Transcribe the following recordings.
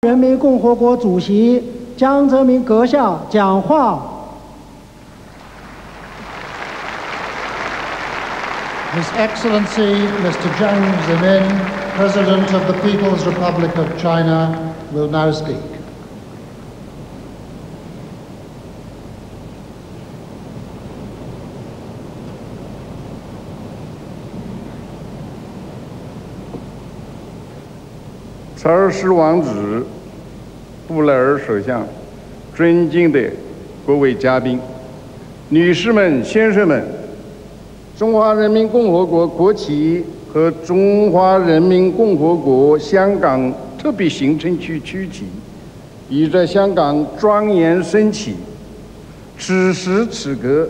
人民共和国主席江泽民阁下讲话。His Excellency Mr. Jiang Zemin, President of the People's Republic of China, will now speak.查尔斯王子、布莱尔首相，尊敬的各位嘉宾、女士们、先生们，中华人民共和国国旗和中华人民共和国香港特别行政区区旗已在香港庄严升起。此时此刻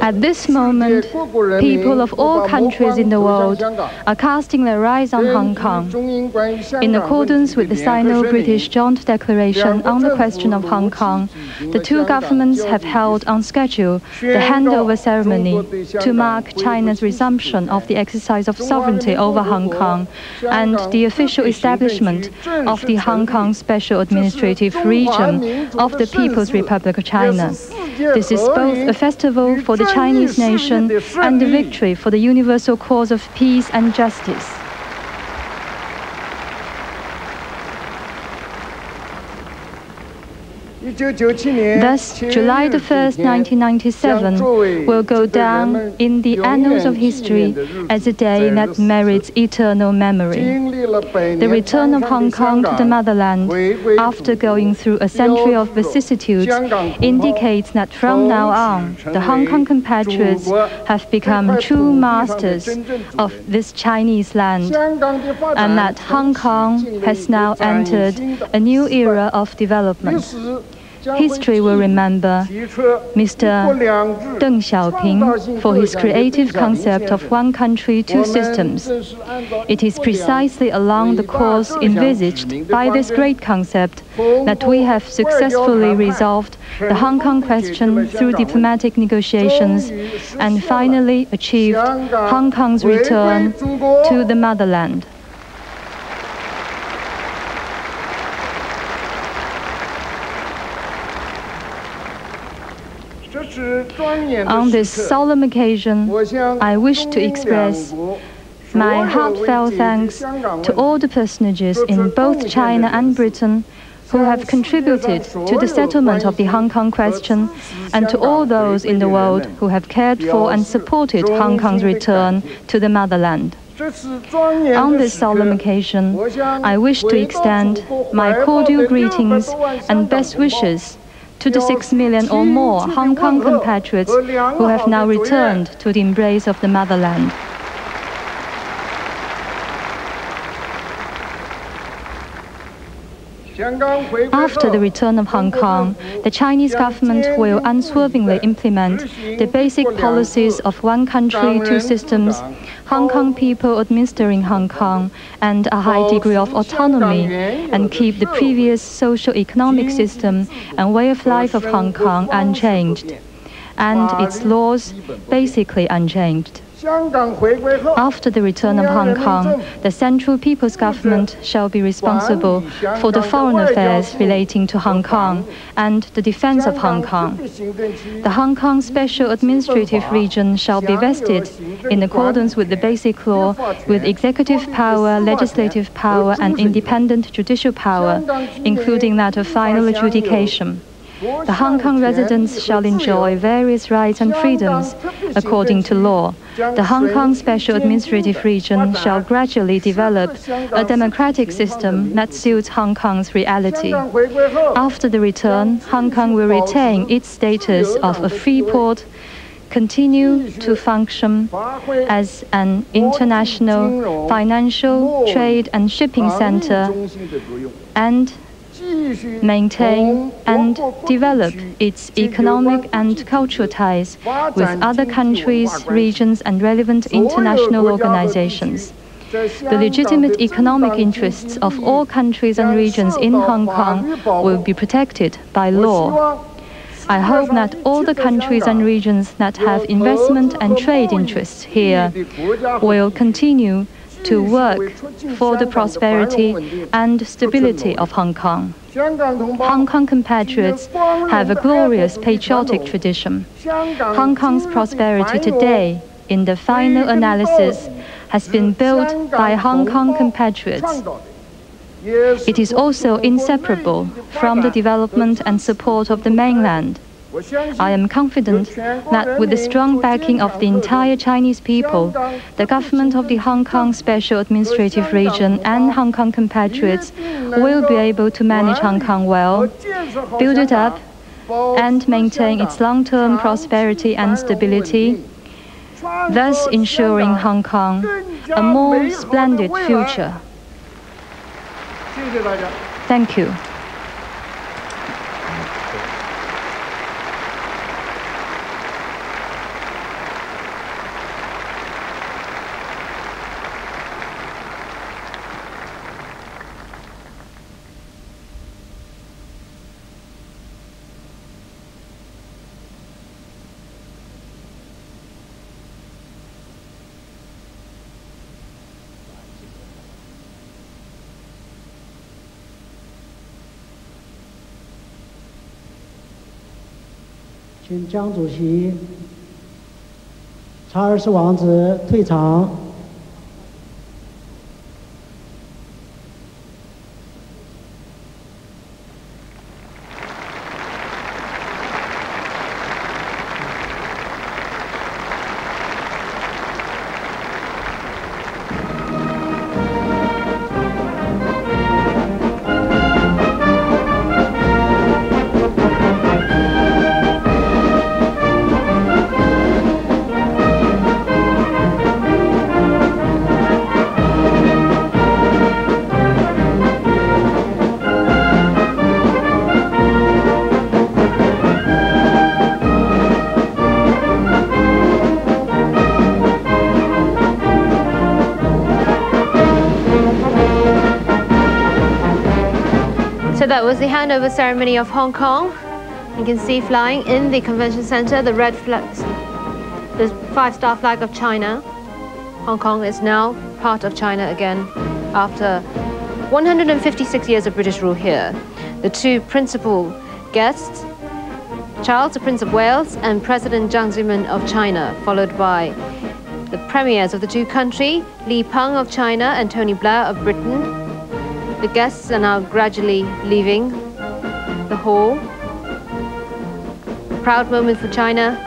，At this moment, people of all countries in the world are casting their eyes on Hong Kong. In accordance with the Sino-British Joint Declaration on the question of Hong Kong, the two governments have held on schedule the Handover Ceremony to mark China's resumption of the exercise of sovereignty over Hong Kong and the official establishment of the Hong Kong Special Administrative Region of the People's Republic of China. This is both a festival for the Chinese nation and a victory for the universal cause of peace and justice. Thus, July the 1st, 1997 will go down in the annals of history as a day that merits eternal memory. The return of Hong Kong to the motherland, after going through a century of vicissitudes, indicates that from now on, the Hong Kong compatriots have become true masters of this Chinese land, and that Hong Kong has now entered a new era of development. History will remember Mr. Deng Xiaoping for his creative concept of one country, two systems. It is precisely along the course envisaged by this great concept that we have successfully resolved the Hong Kong question through diplomatic negotiations and finally achieved Hong Kong's return to the motherland. On this solemn occasion, I wish to express my heartfelt thanks to all the personages in both China and Britain who have contributed to the settlement of the Hong Kong question, and to all those in the world who have cared for and supported Hong Kong's return to the motherland. On this solemn occasion, I wish to extend my cordial greetings and best wishes to the 6 million or more Hong Kong compatriots who have now returned to the embrace of the motherland. After the return of Hong Kong, the Chinese government will unswervingly implement the basic policies of one country, two systems, Hong Kong people administering Hong Kong, and a high degree of autonomy, and keep the previous socio-economic system and way of life of Hong Kong unchanged, and its laws basically unchanged. After the return of Hong Kong, the Central People's Government shall be responsible for the foreign affairs relating to Hong Kong and the defense of Hong Kong. The Hong Kong Special Administrative Region shall be vested, in accordance with the Basic Law, with executive power, legislative power, and independent judicial power, including that of final adjudication. The Hong Kong residents shall enjoy various rights and freedoms according to law. The Hong Kong Special Administrative Region shall gradually develop a democratic system that suits Hong Kong's reality. After the return, Hong Kong will retain its status of a free port, continue to function as an international financial, trade and shipping center, and maintain and develop its economic and cultural ties with other countries, regions, and relevant international organizations. The legitimate economic interests of all countries and regions in Hong Kong will be protected by law. I hope that all the countries and regions that have investment and trade interests here will continue to work for the prosperity and stability of Hong Kong. Hong Kong compatriots have a glorious patriotic tradition. Hong Kong's prosperity today, in the final analysis, has been built by Hong Kong compatriots. It is also inseparable from the development and support of the mainland. I am confident that with the strong backing of the entire Chinese people, the government of the Hong Kong Special Administrative Region and Hong Kong compatriots will be able to manage Hong Kong well, build it up, and maintain its long-term prosperity and stability, thus ensuring Hong Kong a more splendid future. Thank you.请江主席、查尔斯王子退场。That was the handover ceremony of Hong Kong. You can see flying in the convention center the red flag, the 5-star flag of China. Hong Kong is now part of China again after 156 years of British rule here. The two principal guests, Charles, the Prince of Wales, and President Jiang Zemin of China, followed by the premiers of the two countries, Li Peng of China and Tony Blair of Britain. The guests are now gradually leaving the hall. A proud moment for China.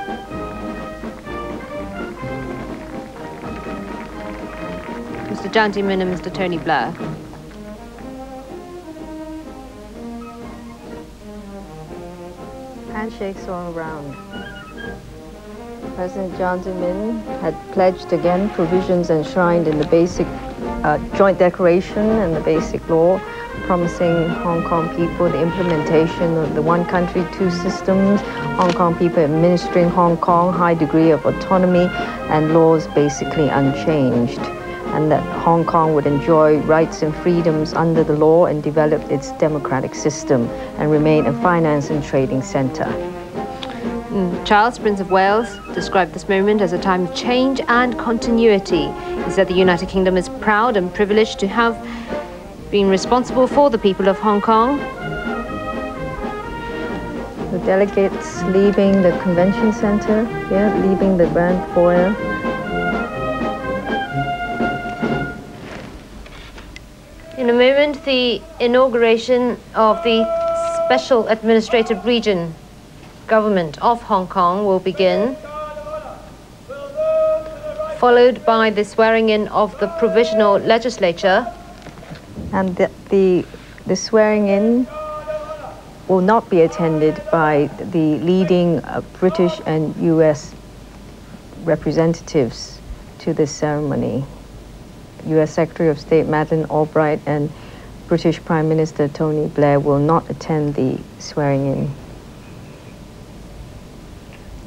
Mr. Jiang Zemin and Mr. Tony Blair. Handshakes all around. President Jiang Zemin had pledged again provisions enshrined in the basic joint declaration and the basic law, promising Hong Kong people the implementation of the one country, two systems, Hong Kong people administering Hong Kong, high degree of autonomy, and laws basically unchanged, and that Hong Kong would enjoy rights and freedoms under the law and develop its democratic system and remain a finance and trading center. Charles, Prince of Wales, described this moment as a time of change and continuity. He said the United Kingdom is proud and privileged to have been responsible for the people of Hong Kong. The delegates leaving the convention center, leaving the grand foyer. In a moment, the inauguration of the Special Administrative Region Government of Hong Kong will begin, followed by the swearing-in of the Provisional Legislature. And the swearing-in will not be attended by the leading British and U.S. representatives to this ceremony. U.S. Secretary of State Madeleine Albright and British Prime Minister Tony Blair will not attend the swearing-in.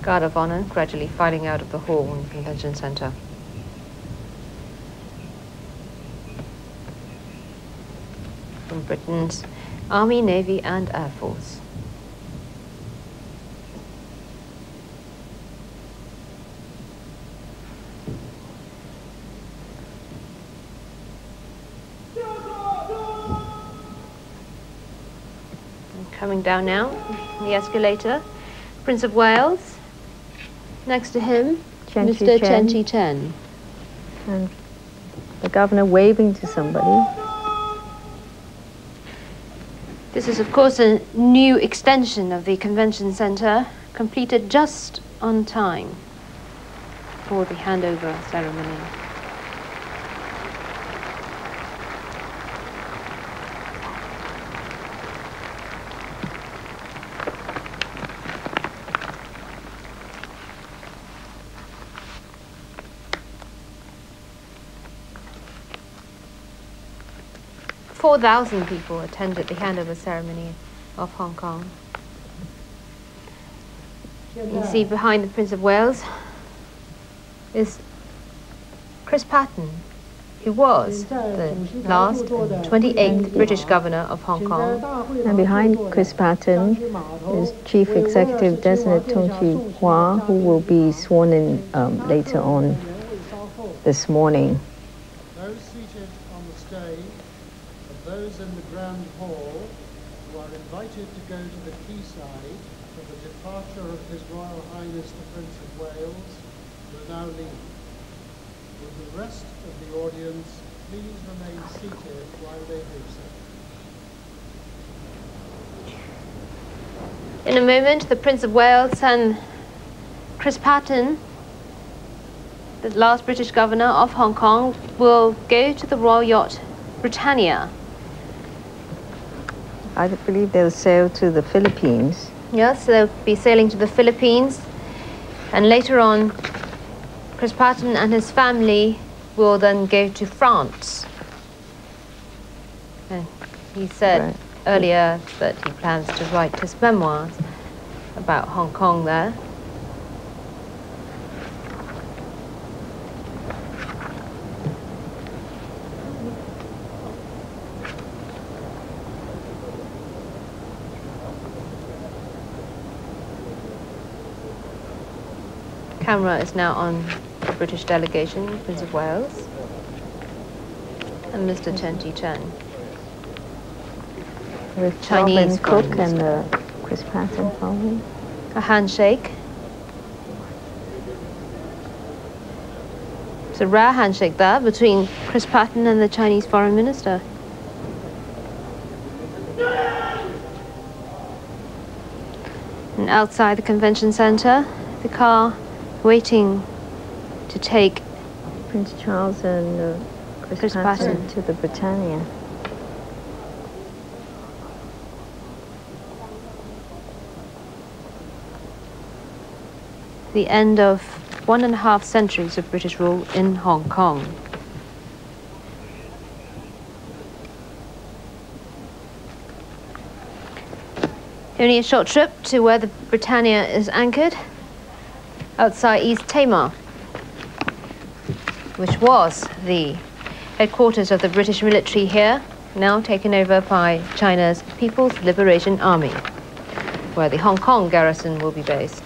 Guard of Honor gradually filing out of the hall in the Convention Center. From Britain's Army, Navy and Air Force. coming down now, the escalator. Prince of Wales. Next to him, Mr. Chen Chi-chen. And the governor waving to somebody. This is, of course, a new extension of the convention center, completed just on time for the handover ceremony. Four 4,000 people attended the handover ceremony of Hong Kong. You see behind the Prince of Wales is Chris Patten, who was the last and 28th British governor of Hong Kong. And behind Chris Patten is Chief Executive Designate Tung Chee-hwa, who will be sworn in later on this morning. Those seated on the stage and those in the Grand Hall who are invited to go to the quayside for the departure of His Royal Highness the Prince of Wales will now leave. Will the rest of the audience please remain seated while they do so? In a moment, the Prince of Wales and Chris Patten, the last British governor of Hong Kong, will go to the royal yacht Britannia. I believe they'll sail to the Philippines. Yes, they'll be sailing to the Philippines, and later on, Chris Patten and his family will then go to France. And he said earlier that he plans to write his memoirs about Hong Kong there. Camera is now on the British delegation, Prince of Wales, and Mr. Chen Chi-chen. With Chinese Cook and Chris Patten following. A handshake. It's a rare handshake there between Chris Patten and the Chinese Foreign Minister. And outside the convention center, the car waiting to take Prince Charles and Chris Patten to the Britannia. The end of 1.5 centuries of British rule in Hong Kong. Only a short trip to where the Britannia is anchored, outside East Timor, which was the headquarters of the British military here, now taken over by China's People's Liberation Army, where the Hong Kong garrison will be based.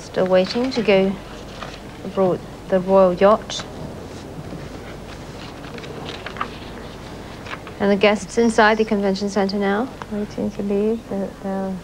Still waiting to go aboard the royal yacht. And the guests inside the convention center now. Waiting to leave. They'll